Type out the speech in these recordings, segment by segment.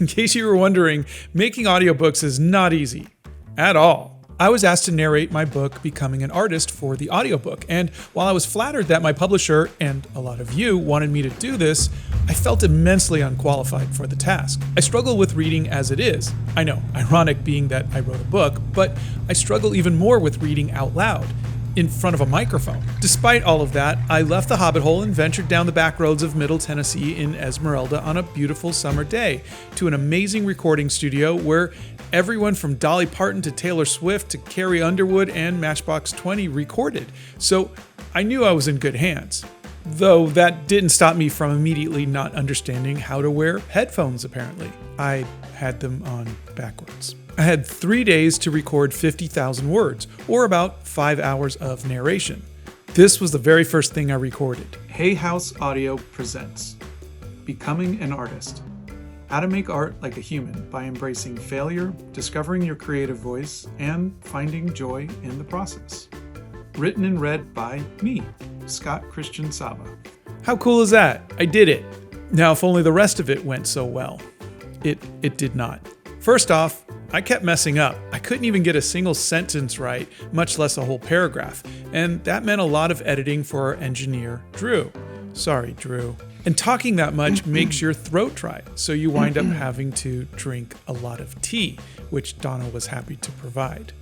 In case you were wondering, making audiobooks is not easy at all. I was asked to narrate my book, Becoming an Artist, for the audiobook, and while I was flattered that my publisher and a lot of you wanted me to do this, I felt immensely unqualified for the task. I struggle with reading as it is. I know, ironic being that I wrote a book, but I struggle even more with reading out loud, in front of a microphone. Despite all of that, I left the Hobbit hole and ventured down the back roads of Middle Tennessee in Esmeralda on a beautiful summer day to an amazing recording studio where everyone from Dolly Parton to Taylor Swift to Carrie Underwood and Matchbox 20 recorded. So I knew I was in good hands. Though that didn't stop me from immediately not understanding how to wear headphones, apparently. I had them on backwards. I had 3 days to record 50,000 words, or about 5 hours of narration. This was the very first thing I recorded. Hay House Audio presents Becoming an Artist. How to make art like a human by embracing failure, discovering your creative voice, and finding joy in the process. Written and read by me, Scott Christian Saba. How cool is that? I did it. Now, if only the rest of it went so well. It did not. First off, I kept messing up. I couldn't even get a single sentence right, much less a whole paragraph. And that meant a lot of editing for our engineer, Drew. Sorry, Drew. And talking that much makes your throat dry, so you wind up having to drink a lot of tea, which Donna was happy to provide.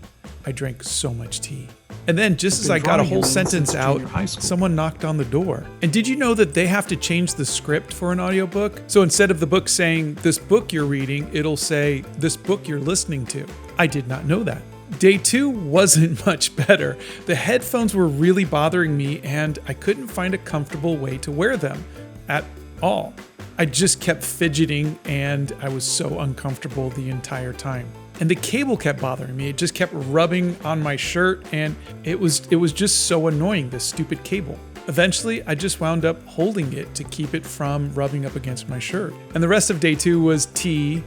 I drank so much tea. And then just as I got a whole sentence out, someone knocked on the door. And did you know that they have to change the script for an audiobook? So instead of the book saying, "This book you're reading," it'll say, "This book you're listening to." I did not know that. Day 2 wasn't much better. The headphones were really bothering me and I couldn't find a comfortable way to wear them at all. I just kept fidgeting and I was so uncomfortable the entire time. And the cable kept bothering me. It just kept rubbing on my shirt and it was just so annoying, this stupid cable. Eventually, I just wound up holding it to keep it from rubbing up against my shirt. And the rest of day 2 was tea,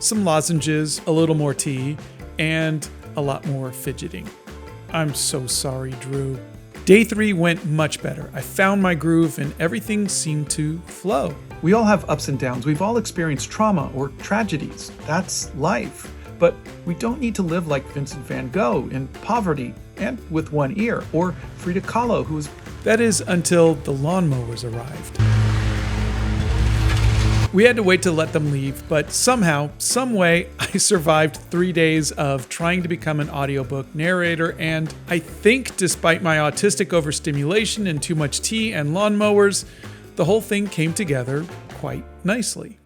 some lozenges, a little more tea, and a lot more fidgeting. I'm so sorry, Drew. Day 3 went much better. I found my groove and everything seemed to flow. We all have ups and downs. We've all experienced trauma or tragedies. That's life. But we don't need to live like Vincent van Gogh in poverty and with one ear, or Frida Kahlo, who was... That is until the lawnmowers arrived. We had to wait to let them leave, but somehow, some way, I survived 3 days of trying to become an audiobook narrator, and I think despite my autistic overstimulation and too much tea and lawnmowers, the whole thing came together quite nicely.